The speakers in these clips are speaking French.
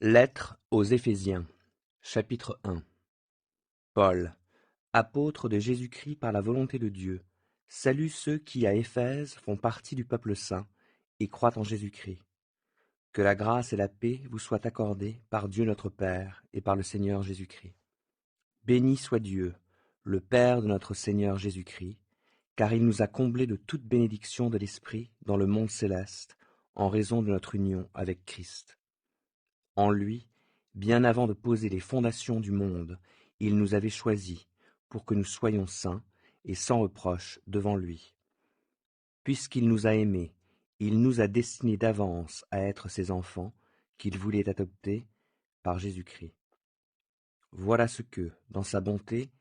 Lettre aux Éphésiens, chapitre 1. Paul, apôtre de Jésus-Christ par la volonté de Dieu, salue ceux qui, à Éphèse, font partie du peuple saint et croient en Jésus-Christ. Que la grâce et la paix vous soient accordées par Dieu notre Père et par le Seigneur Jésus-Christ. Béni soit Dieu, le Père de notre Seigneur Jésus-Christ, car il nous a comblés de toute bénédiction de l'Esprit dans le monde céleste, en raison de notre union avec Christ. En lui, bien avant de poser les fondations du monde, il nous avait choisis pour que nous soyons saints et sans reproche devant lui. Puisqu'il nous a aimés, il nous a destinés d'avance à être ses enfants, qu'il voulait adopter par Jésus-Christ. Voilà ce que, dans sa bonté,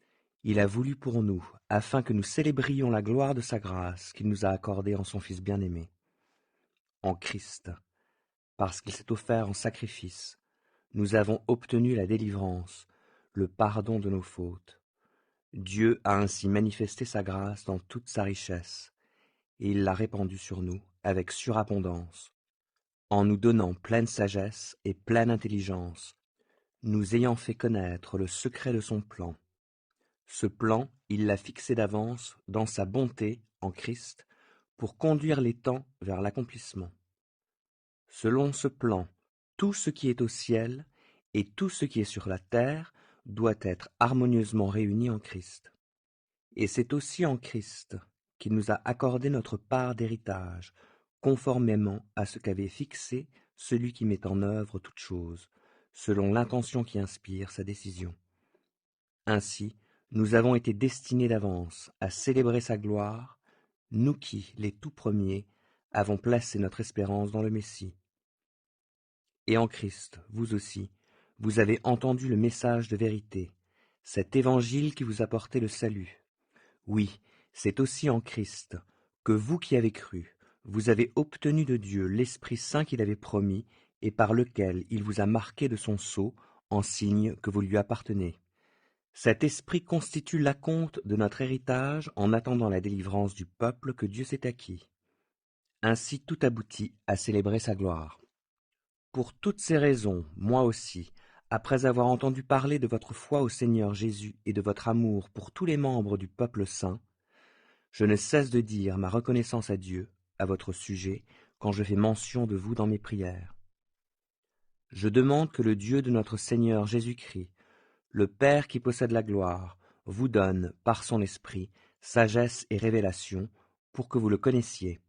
il a voulu pour nous, afin que nous célébrions la gloire de sa grâce qu'il nous a accordée en son Fils bien-aimé. En Christ, parce qu'il s'est offert en sacrifice, nous avons obtenu la délivrance, le pardon de nos fautes. Dieu a ainsi manifesté sa grâce dans toute sa richesse, et il l'a répandue sur nous avec surabondance, en nous donnant pleine sagesse et pleine intelligence, nous ayant fait connaître le secret de son plan. Ce plan, il l'a fixé d'avance dans sa bonté en Christ pour conduire les temps vers l'accomplissement. Selon ce plan, tout ce qui est au ciel et tout ce qui est sur la terre doit être harmonieusement réuni en Christ. Et c'est aussi en Christ qu'il nous a accordé notre part d'héritage, conformément à ce qu'avait fixé celui qui met en œuvre toutes choses, selon l'intention qui inspire sa décision. Ainsi, nous avons été destinés d'avance à célébrer sa gloire, nous qui, les tout premiers, avons placé notre espérance dans le Messie. Et en Christ, vous aussi, vous avez entendu le message de vérité, cet évangile qui vous apportait le salut. Oui, c'est aussi en Christ que vous qui avez cru, vous avez obtenu de Dieu l'Esprit Saint qu'il avait promis et par lequel il vous a marqué de son sceau en signe que vous lui appartenez. Cet Esprit constitue l'acompte de notre héritage en attendant la délivrance du peuple que Dieu s'est acquis. Ainsi tout aboutit à célébrer sa gloire. Pour toutes ces raisons, moi aussi, après avoir entendu parler de votre foi au Seigneur Jésus et de votre amour pour tous les membres du peuple saint, je ne cesse de dire ma reconnaissance à Dieu, à votre sujet, quand je fais mention de vous dans mes prières. Je demande que le Dieu de notre Seigneur Jésus-Christ, le Père qui possède la gloire, vous donne, par son Esprit, sagesse et révélation, pour que vous le connaissiez.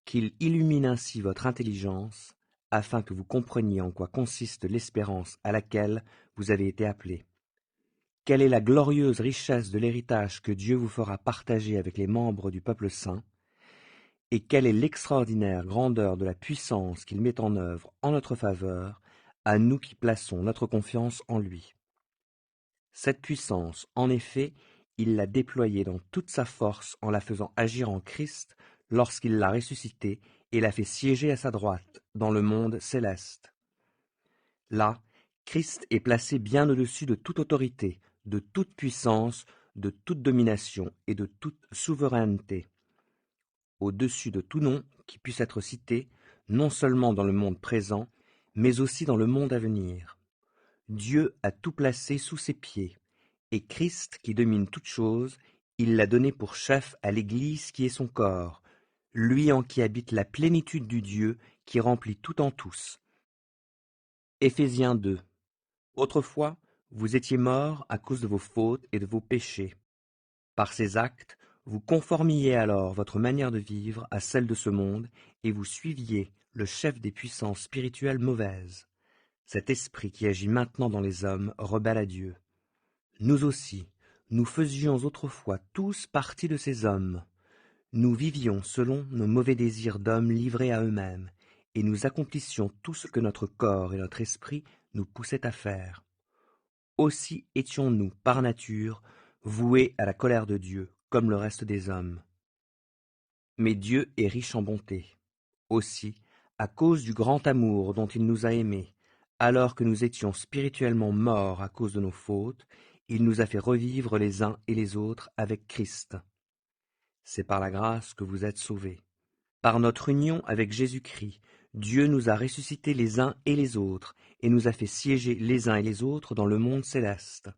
Qu'il illumine ainsi votre intelligence, afin que vous compreniez en quoi consiste l'espérance à laquelle vous avez été appelés. Quelle est la glorieuse richesse de l'héritage que Dieu vous fera partager avec les membres du peuple saint, et quelle est l'extraordinaire grandeur de la puissance qu'il met en œuvre en notre faveur, à nous qui plaçons notre confiance en lui. Cette puissance, en effet, il l'a déployée dans toute sa force en la faisant agir en Christ lorsqu'il l'a ressuscité et l'a fait siéger à sa droite dans le monde céleste. Là, Christ est placé bien au-dessus de toute autorité, de toute puissance, de toute domination et de toute souveraineté, au-dessus de tout nom qui puisse être cité, non seulement dans le monde présent, mais aussi dans le monde à venir. Dieu a tout placé sous ses pieds, et Christ, qui domine toutes choses, il l'a donné pour chef à l'Église qui est son corps, lui en qui habite la plénitude du Dieu qui remplit tout en tous. Éphésiens 2. Autrefois, vous étiez morts à cause de vos fautes et de vos péchés. Par ces actes, vous conformiez alors votre manière de vivre à celle de ce monde, et vous suiviez le chef des puissances spirituelles mauvaises, cet esprit qui agit maintenant dans les hommes, rebelle à Dieu. Nous aussi, nous faisions autrefois tous partie de ces hommes. Nous vivions selon nos mauvais désirs d'hommes livrés à eux-mêmes, et nous accomplissions tout ce que notre corps et notre esprit nous poussaient à faire. Aussi étions-nous, par nature, voués à la colère de Dieu, comme le reste des hommes. Mais Dieu est riche en bonté. Aussi, à cause du grand amour dont il nous a aimés, alors que nous étions spirituellement morts à cause de nos fautes, il nous a fait revivre les uns et les autres avec Christ. C'est par la grâce que vous êtes sauvés. Par notre union avec Jésus-Christ, Dieu nous a ressuscités les uns et les autres, et nous a fait siéger les uns et les autres dans le monde céleste.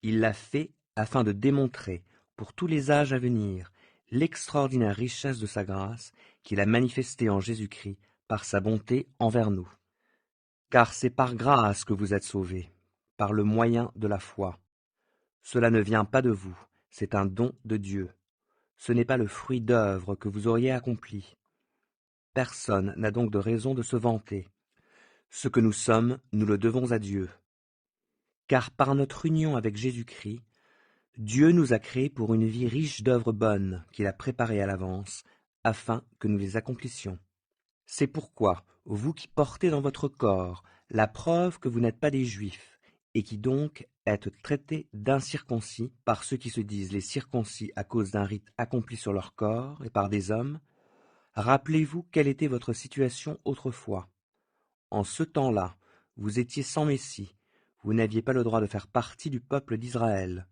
Il l'a fait afin de démontrer, pour tous les âges à venir, l'extraordinaire richesse de sa grâce qu'il a manifestée en Jésus-Christ par sa bonté envers nous. Car c'est par grâce que vous êtes sauvés, par le moyen de la foi. Cela ne vient pas de vous, c'est un don de Dieu. Ce n'est pas le fruit d'œuvres que vous auriez accomplies. Personne n'a donc de raison de se vanter. Ce que nous sommes, nous le devons à Dieu. Car par notre union avec Jésus-Christ, Dieu nous a créés pour une vie riche d'œuvres bonnes qu'il a préparées à l'avance, afin que nous les accomplissions. C'est pourquoi, vous qui portez dans votre corps la preuve que vous n'êtes pas des Juifs, et qui donc êtes traités d'incirconcis par ceux qui se disent les circoncis à cause d'un rite accompli sur leur corps et par des hommes, rappelez-vous quelle était votre situation autrefois. En ce temps-là, vous étiez sans Messie, vous n'aviez pas le droit de faire partie du peuple d'Israël,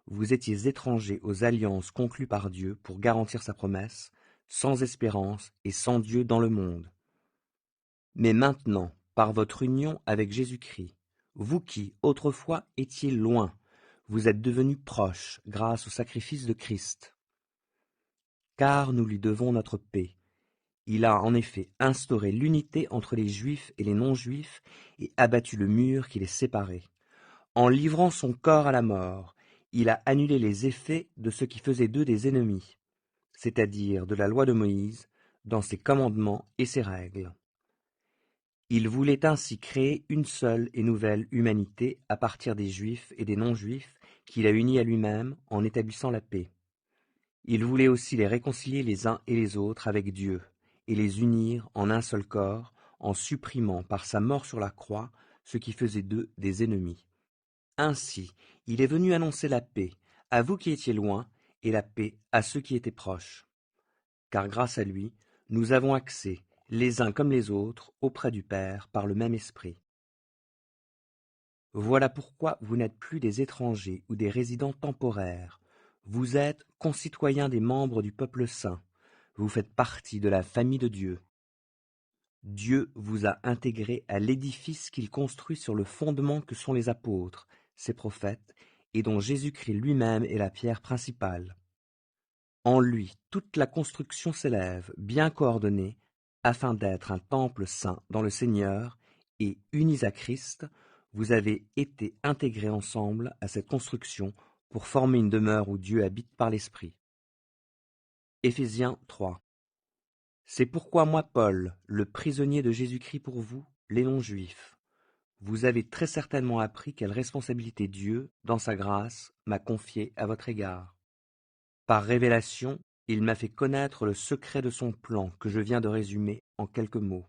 vous étiez étrangers aux alliances conclues par Dieu pour garantir sa promesse, sans espérance et sans Dieu dans le monde. Mais maintenant, par votre union avec Jésus-Christ, vous qui, autrefois, étiez loin, vous êtes devenus proches grâce au sacrifice de Christ. Car nous lui devons notre paix. Il a en effet instauré l'unité entre les Juifs et les non-Juifs et abattu le mur qui les séparait. En livrant son corps à la mort, il a annulé les effets de ce qui faisait d'eux des ennemis, c'est-à-dire de la loi de Moïse, dans ses commandements et ses règles. Il voulait ainsi créer une seule et nouvelle humanité à partir des Juifs et des non-Juifs qu'il a unis à lui-même en établissant la paix. Il voulait aussi les réconcilier les uns et les autres avec Dieu, et les unir en un seul corps, en supprimant par sa mort sur la croix ce qui faisait d'eux des ennemis. Ainsi, il est venu annoncer la paix à vous qui étiez loin, et la paix à ceux qui étaient proches. Car grâce à lui, nous avons accès, les uns comme les autres, auprès du Père par le même Esprit. Voilà pourquoi vous n'êtes plus des étrangers ou des résidents temporaires. Vous êtes concitoyens des membres du peuple saint. Vous faites partie de la famille de Dieu. Dieu vous a intégrés à l'édifice qu'il construit sur le fondement que sont les apôtres, ses prophètes, et dont Jésus-Christ lui-même est la pierre principale. En lui, toute la construction s'élève, bien coordonnée, afin d'être un temple saint dans le Seigneur, et, unis à Christ, vous avez été intégrés ensemble à cette construction pour former une demeure où Dieu habite par l'Esprit. Éphésiens 3. C'est pourquoi moi, Paul, le prisonnier de Jésus-Christ pour vous, les non-juifs, vous avez très certainement appris quelle responsabilité Dieu, dans sa grâce, m'a confiée à votre égard. Par révélation, il m'a fait connaître le secret de son plan que je viens de résumer en quelques mots.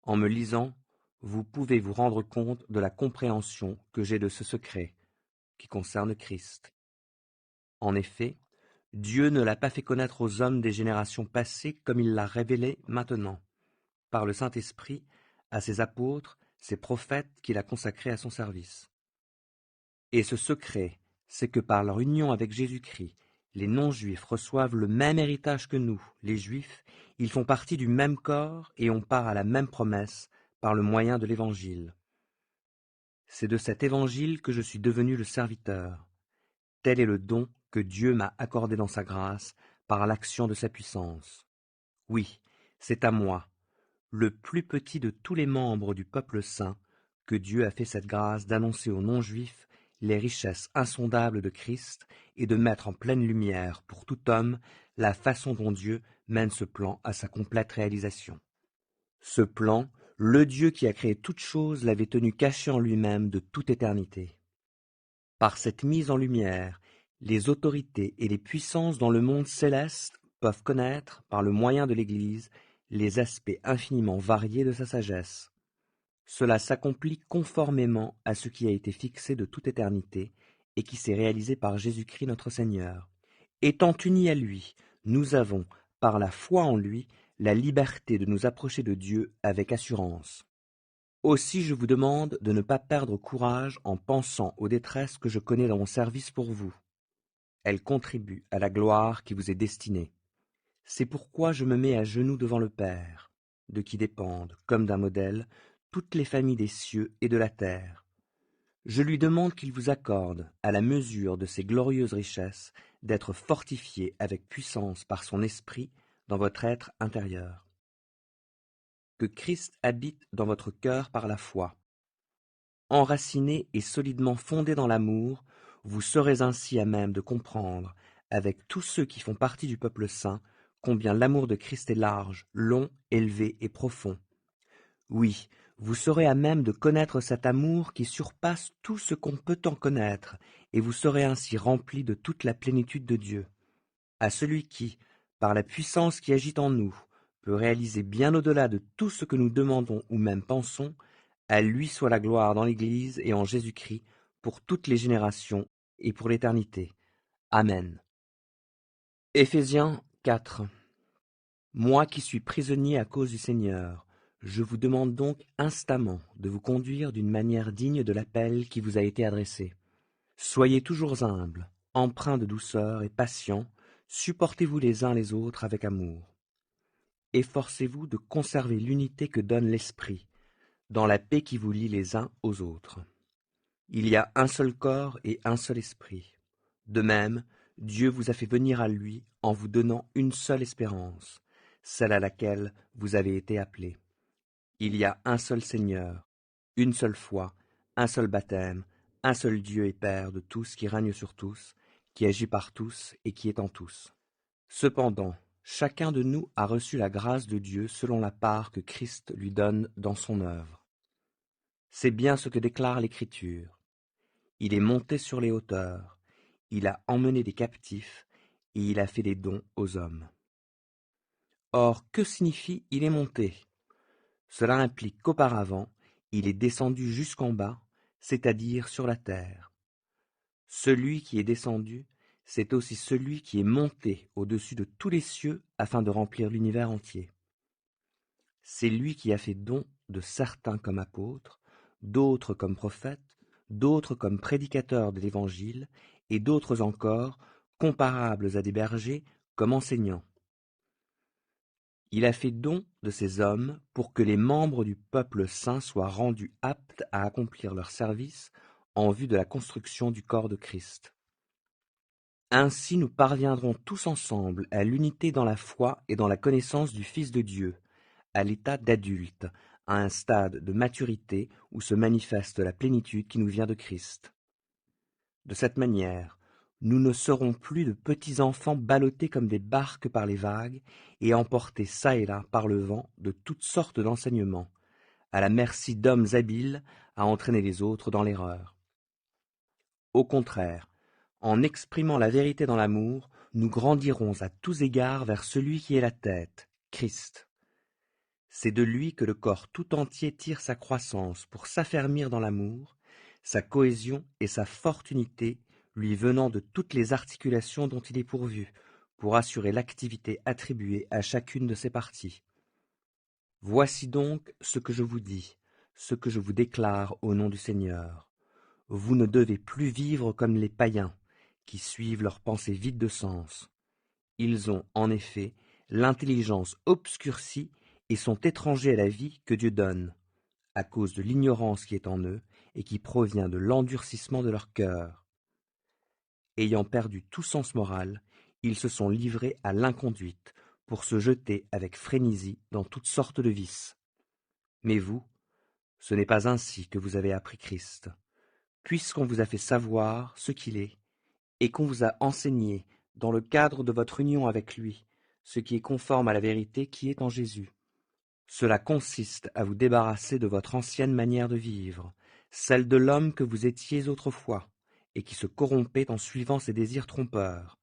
En me lisant, vous pouvez vous rendre compte de la compréhension que j'ai de ce secret, qui concerne Christ. En effet, Dieu ne l'a pas fait connaître aux hommes des générations passées comme il l'a révélé maintenant, par le Saint-Esprit, à ses apôtres, ses prophètes qu'il a consacrés à son service. Et ce secret, c'est que par leur union avec Jésus-Christ, les non-juifs reçoivent le même héritage que nous, les juifs, ils font partie du même corps et ont part à la même promesse par le moyen de l'Évangile. C'est de cet Évangile que je suis devenu le serviteur. Tel est le don que Dieu m'a accordé dans sa grâce par l'action de sa puissance. Oui, c'est à moi, le plus petit de tous les membres du peuple saint, que Dieu a fait cette grâce d'annoncer aux non-juifs les richesses insondables de Christ et de mettre en pleine lumière pour tout homme la façon dont Dieu mène ce plan à sa complète réalisation. Ce plan, le Dieu qui a créé toutes choses l'avait tenu caché en lui-même de toute éternité. Par cette mise en lumière, les autorités et les puissances dans le monde céleste peuvent connaître, par le moyen de l'Église, les aspects infiniment variés de sa sagesse. Cela s'accomplit conformément à ce qui a été fixé de toute éternité et qui s'est réalisé par Jésus-Christ notre Seigneur. Étant unis à lui, nous avons, par la foi en lui, la liberté de nous approcher de Dieu avec assurance. Aussi je vous demande de ne pas perdre courage en pensant aux détresses que je connais dans mon service pour vous. Elles contribuent à la gloire qui vous est destinée. C'est pourquoi je me mets à genoux devant le Père. de qui dépendent, comme d'un modèle, toutes les familles des cieux et de la terre. Je lui demande qu'il vous accorde, à la mesure de ses glorieuses richesses, d'être fortifié avec puissance par son esprit dans votre être intérieur. Que Christ habite dans votre cœur par la foi. Enraciné et solidement fondé dans l'amour, vous serez ainsi à même de comprendre, avec tous ceux qui font partie du peuple saint, combien l'amour de Christ est large, long, élevé et profond. Oui, vous serez à même de connaître cet amour qui surpasse tout ce qu'on peut en connaître, et vous serez ainsi rempli de toute la plénitude de Dieu. À celui qui, par la puissance qui agit en nous, peut réaliser bien au-delà de tout ce que nous demandons ou même pensons, à lui soit la gloire dans l'Église et en Jésus-Christ, pour toutes les générations et pour l'éternité. Amen. Éphésiens 4. Moi qui suis prisonnier à cause du Seigneur, je vous demande donc instamment de vous conduire d'une manière digne de l'appel qui vous a été adressé. Soyez toujours humbles, empreints de douceur et patients, supportez-vous les uns les autres avec amour. Efforcez-vous de conserver l'unité que donne l'Esprit, dans la paix qui vous lie les uns aux autres. Il y a un seul corps et un seul esprit. De même, Dieu vous a fait venir à lui en vous donnant une seule espérance, celle à laquelle vous avez été appelés. Il y a un seul Seigneur, une seule foi, un seul baptême, un seul Dieu et Père de tous qui règne sur tous, qui agit par tous et qui est en tous. Cependant, chacun de nous a reçu la grâce de Dieu selon la part que Christ lui donne dans son œuvre. C'est bien ce que déclare l'Écriture. Il est monté sur les hauteurs, il a emmené des captifs, et il a fait des dons aux hommes. Or, que signifie « il est monté » ? Cela implique qu'auparavant, il est descendu jusqu'en bas, c'est-à-dire sur la terre. Celui qui est descendu, c'est aussi celui qui est monté au-dessus de tous les cieux afin de remplir l'univers entier. C'est lui qui a fait don de certains comme apôtres, d'autres comme prophètes, d'autres comme prédicateurs de l'Évangile, et d'autres encore, comparables à des bergers, comme enseignants. Il a fait don de ces hommes pour que les membres du peuple saint soient rendus aptes à accomplir leur service en vue de la construction du corps de Christ. Ainsi nous parviendrons tous ensemble à l'unité dans la foi et dans la connaissance du Fils de Dieu, à l'état d'adulte, à un stade de maturité où se manifeste la plénitude qui nous vient de Christ. De cette manière, nous ne serons plus de petits enfants ballottés comme des barques par les vagues et emportés çà et là par le vent de toutes sortes d'enseignements, à la merci d'hommes habiles à entraîner les autres dans l'erreur. Au contraire, en exprimant la vérité dans l'amour, nous grandirons à tous égards vers celui qui est la tête, Christ. C'est de lui que le corps tout entier tire sa croissance pour s'affermir dans l'amour, sa cohésion et sa forte unité lui venant de toutes les articulations dont il est pourvu, pour assurer l'activité attribuée à chacune de ses parties. Voici donc ce que je vous dis, ce que je vous déclare au nom du Seigneur. Vous ne devez plus vivre comme les païens, qui suivent leurs pensées vides de sens. Ils ont, en effet, l'intelligence obscurcie et sont étrangers à la vie que Dieu donne, à cause de l'ignorance qui est en eux et qui provient de l'endurcissement de leur cœur. Ayant perdu tout sens moral, ils se sont livrés à l'inconduite pour se jeter avec frénésie dans toutes sortes de vices. Mais vous, ce n'est pas ainsi que vous avez appris Christ, puisqu'on vous a fait savoir ce qu'il est et qu'on vous a enseigné, dans le cadre de votre union avec lui, ce qui est conforme à la vérité qui est en Jésus. Cela consiste à vous débarrasser de votre ancienne manière de vivre, celle de l'homme que vous étiez autrefois, et qui se corrompait en suivant ses désirs trompeurs,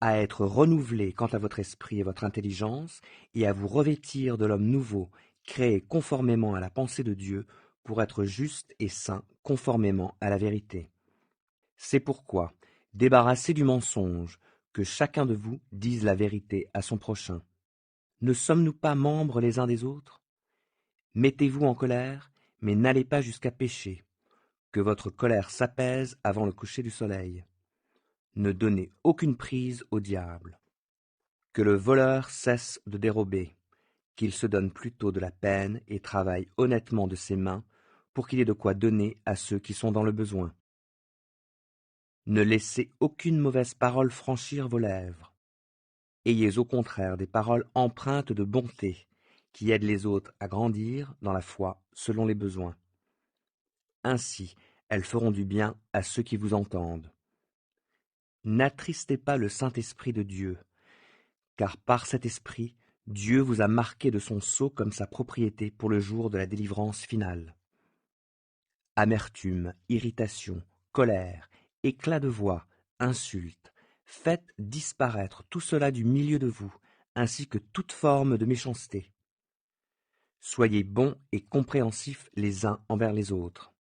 à être renouvelé quant à votre esprit et votre intelligence, et à vous revêtir de l'homme nouveau, créé conformément à la pensée de Dieu, pour être juste et saint conformément à la vérité. C'est pourquoi, débarrassez du mensonge, que chacun de vous dise la vérité à son prochain. Ne sommes-nous pas membres les uns des autres ? Mettez-vous en colère, mais n'allez pas jusqu'à pécher. Que votre colère s'apaise avant le coucher du soleil. Ne donnez aucune prise au diable. Que le voleur cesse de dérober, qu'il se donne plutôt de la peine et travaille honnêtement de ses mains pour qu'il ait de quoi donner à ceux qui sont dans le besoin. Ne laissez aucune mauvaise parole franchir vos lèvres. Ayez au contraire des paroles empreintes de bonté, qui aident les autres à grandir dans la foi selon les besoins. Ainsi, elles feront du bien à ceux qui vous entendent. N'attristez pas le Saint-Esprit de Dieu, car par cet Esprit, Dieu vous a marqué de son sceau comme sa propriété pour le jour de la délivrance finale. Amertume, irritation, colère, éclat de voix, insultes, faites disparaître tout cela du milieu de vous, ainsi que toute forme de méchanceté. Soyez bons et compréhensifs les uns envers les autres.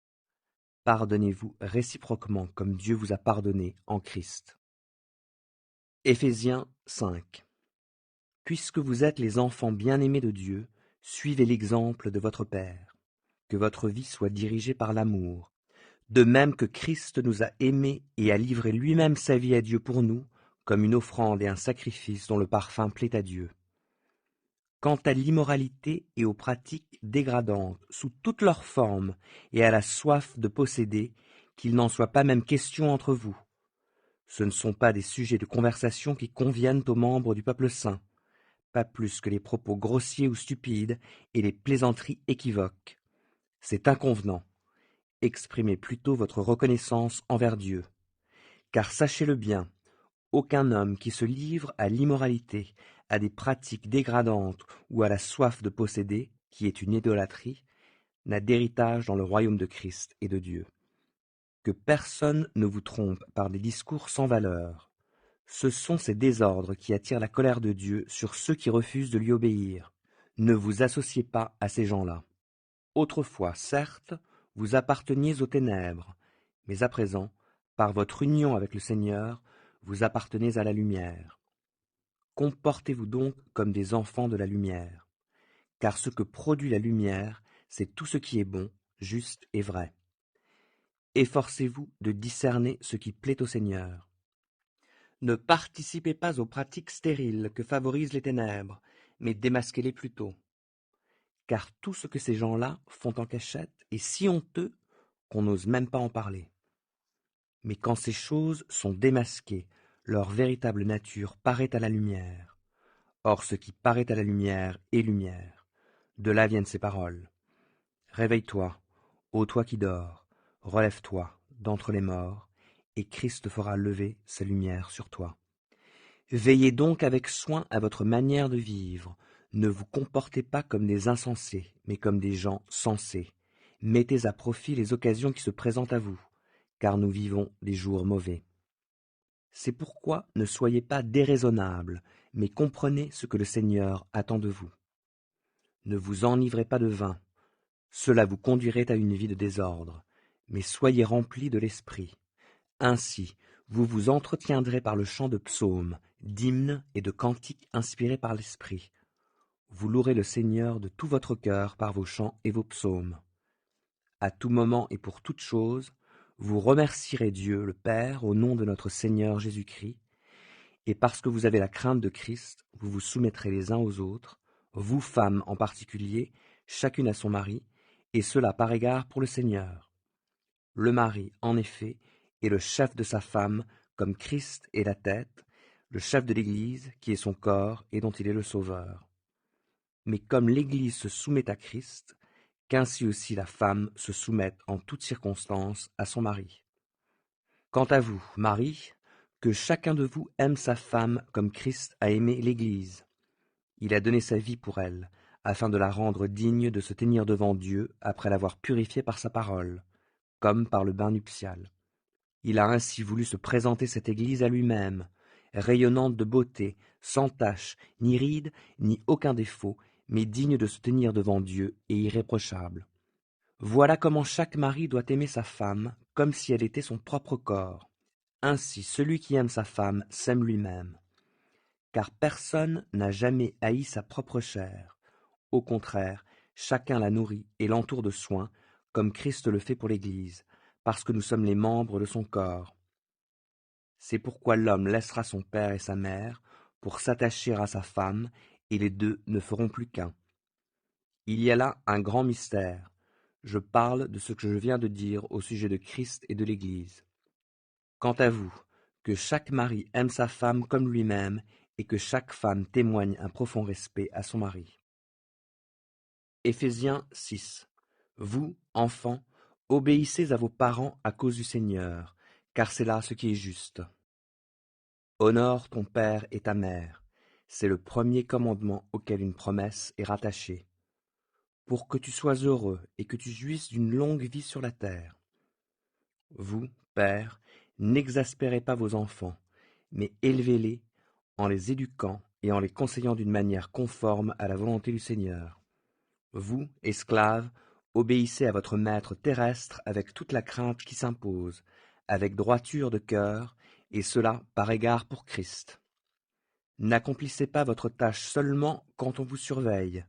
Pardonnez-vous réciproquement comme Dieu vous a pardonné en Christ. Éphésiens 5. Puisque vous êtes les enfants bien-aimés de Dieu, suivez l'exemple de votre Père. Que votre vie soit dirigée par l'amour, de même que Christ nous a aimés et a livré lui-même sa vie à Dieu pour nous, comme une offrande et un sacrifice dont le parfum plaît à Dieu. Quant à l'immoralité et aux pratiques dégradantes sous toutes leurs formes et à la soif de posséder, qu'il n'en soit pas même question entre vous. Ce ne sont pas des sujets de conversation qui conviennent aux membres du peuple saint, pas plus que les propos grossiers ou stupides et les plaisanteries équivoques. C'est inconvenant. Exprimez plutôt votre reconnaissance envers Dieu. Car sachez-le bien, aucun homme qui se livre à l'immoralité, à des pratiques dégradantes ou à la soif de posséder, qui est une idolâtrie, n'a d'héritage dans le royaume de Christ et de Dieu. Que personne ne vous trompe par des discours sans valeur. Ce sont ces désordres qui attirent la colère de Dieu sur ceux qui refusent de lui obéir. Ne vous associez pas à ces gens-là. Autrefois, certes, vous apparteniez aux ténèbres, mais à présent, par votre union avec le Seigneur, vous appartenez à la lumière. Comportez-vous donc comme des enfants de la lumière, car ce que produit la lumière, c'est tout ce qui est bon, juste et vrai. Efforcez-vous de discerner ce qui plaît au Seigneur. Ne participez pas aux pratiques stériles que favorisent les ténèbres, mais démasquez-les plutôt. Car tout ce que ces gens-là font en cachette est si honteux qu'on n'ose même pas en parler. Mais quand ces choses sont démasquées, leur véritable nature paraît à la lumière. Or ce qui paraît à la lumière est lumière. De là viennent ces paroles. Réveille-toi, ô toi qui dors, relève-toi d'entre les morts, et Christ fera lever sa lumière sur toi. Veillez donc avec soin à votre manière de vivre. Ne vous comportez pas comme des insensés, mais comme des gens sensés. Mettez à profit les occasions qui se présentent à vous, car nous vivons des jours mauvais. C'est pourquoi ne soyez pas déraisonnables, mais comprenez ce que le Seigneur attend de vous. Ne vous enivrez pas de vin, cela vous conduirait à une vie de désordre, mais soyez remplis de l'esprit. Ainsi, vous vous entretiendrez par le chant de psaumes, d'hymnes et de cantiques inspirés par l'esprit. Vous louerez le Seigneur de tout votre cœur par vos chants et vos psaumes. À tout moment et pour toute chose, vous remercierez Dieu le Père au nom de notre Seigneur Jésus-Christ, et parce que vous avez la crainte de Christ, vous vous soumettrez les uns aux autres, vous femmes en particulier, chacune à son mari, et cela par égard pour le Seigneur. Le mari, en effet, est le chef de sa femme, comme Christ est la tête, le chef de l'Église, qui est son corps et dont il est le Sauveur. Mais comme l'Église se soumet à Christ, qu'ainsi aussi la femme se soumette en toutes circonstances à son mari. Quant à vous, mari, que chacun de vous aime sa femme comme Christ a aimé l'Église. Il a donné sa vie pour elle, afin de la rendre digne de se tenir devant Dieu après l'avoir purifiée par sa parole, comme par le bain nuptial. Il a ainsi voulu se présenter cette Église à lui-même, rayonnante de beauté, sans tache, ni ride, ni aucun défaut, mais digne de se tenir devant Dieu et irréprochable. Voilà comment chaque mari doit aimer sa femme comme si elle était son propre corps. Ainsi celui qui aime sa femme s'aime lui-même. Car personne n'a jamais haï sa propre chair. Au contraire, chacun la nourrit et l'entoure de soins, comme Christ le fait pour l'Église, parce que nous sommes les membres de son corps. C'est pourquoi l'homme laissera son père et sa mère pour s'attacher à sa femme, et les deux ne feront plus qu'un. Il y a là un grand mystère. Je parle de ce que je viens de dire au sujet de Christ et de l'Église. Quant à vous, que chaque mari aime sa femme comme lui-même et que chaque femme témoigne un profond respect à son mari. Éphésiens 6. Vous, enfants, obéissez à vos parents à cause du Seigneur, car c'est là ce qui est juste. Honore ton père et ta mère. C'est le premier commandement auquel une promesse est rattachée, pour que tu sois heureux et que tu jouisses d'une longue vie sur la terre. Vous, pères, n'exaspérez pas vos enfants, mais élevez-les en les éduquant et en les conseillant d'une manière conforme à la volonté du Seigneur. Vous, esclaves, obéissez à votre maître terrestre avec toute la crainte qui s'impose, avec droiture de cœur, et cela par égard pour Christ. N'accomplissez pas votre tâche seulement quand on vous surveille,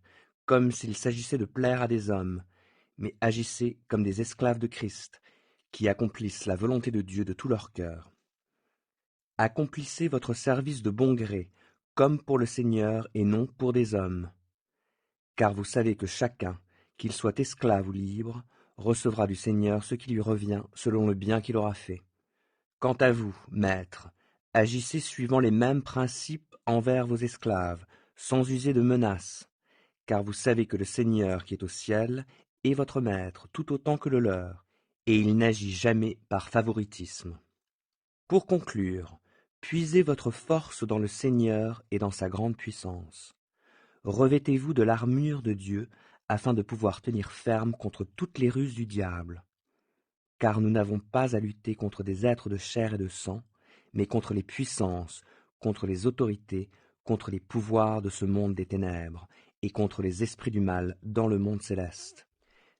comme s'il s'agissait de plaire à des hommes, mais agissez comme des esclaves de Christ, qui accomplissent la volonté de Dieu de tout leur cœur. Accomplissez votre service de bon gré, comme pour le Seigneur et non pour des hommes. Car vous savez que chacun, qu'il soit esclave ou libre, recevra du Seigneur ce qui lui revient selon le bien qu'il aura fait. Quant à vous, maîtres, agissez suivant les mêmes principes envers vos esclaves, sans user de menaces, car vous savez que le Seigneur qui est au ciel est votre maître tout autant que le leur, et il n'agit jamais par favoritisme. Pour conclure, puisez votre force dans le Seigneur et dans sa grande puissance. Revêtez-vous de l'armure de Dieu afin de pouvoir tenir ferme contre toutes les ruses du diable. Car nous n'avons pas à lutter contre des êtres de chair et de sang, mais contre les puissances, contre les autorités, contre les pouvoirs de ce monde des ténèbres, et contre les esprits du mal dans le monde céleste.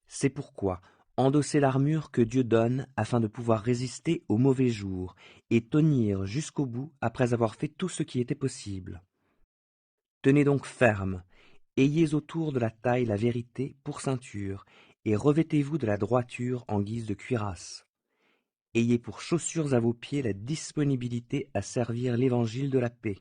C'est pourquoi endossez l'armure que Dieu donne afin de pouvoir résister aux mauvais jours et tenir jusqu'au bout après avoir fait tout ce qui était possible. Tenez donc ferme, ayez autour de la taille la vérité pour ceinture, et revêtez-vous de la droiture en guise de cuirasse. Ayez pour chaussures à vos pieds la disponibilité à servir l'évangile de la paix.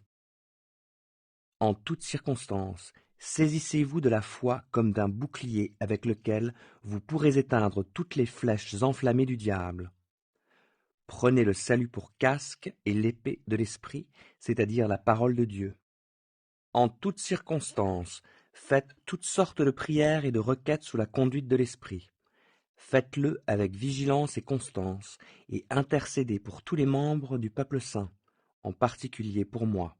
En toutes circonstances, saisissez-vous de la foi comme d'un bouclier avec lequel vous pourrez éteindre toutes les flèches enflammées du diable. Prenez le salut pour casque et l'épée de l'esprit, c'est-à-dire la parole de Dieu. En toutes circonstances, faites toutes sortes de prières et de requêtes sous la conduite de l'esprit. Faites-le avec vigilance et constance, et intercédez pour tous les membres du peuple saint, en particulier pour moi.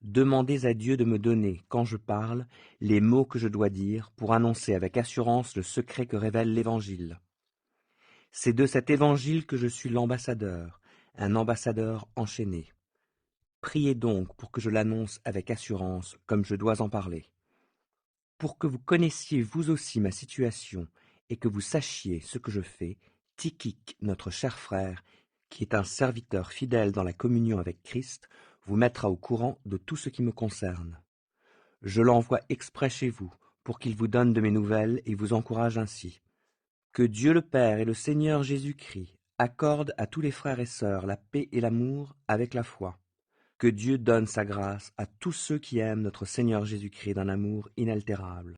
Demandez à Dieu de me donner, quand je parle, les mots que je dois dire pour annoncer avec assurance le secret que révèle l'Évangile. C'est de cet Évangile que je suis l'ambassadeur, un ambassadeur enchaîné. Priez donc pour que je l'annonce avec assurance, comme je dois en parler. Pour que vous connaissiez vous aussi ma situation et que vous sachiez ce que je fais, Tychik, notre cher frère, qui est un serviteur fidèle dans la communion avec Christ, vous mettra au courant de tout ce qui me concerne. Je l'envoie exprès chez vous, pour qu'il vous donne de mes nouvelles et vous encourage ainsi. Que Dieu le Père et le Seigneur Jésus-Christ accordent à tous les frères et sœurs la paix et l'amour avec la foi. Que Dieu donne sa grâce à tous ceux qui aiment notre Seigneur Jésus-Christ d'un amour inaltérable.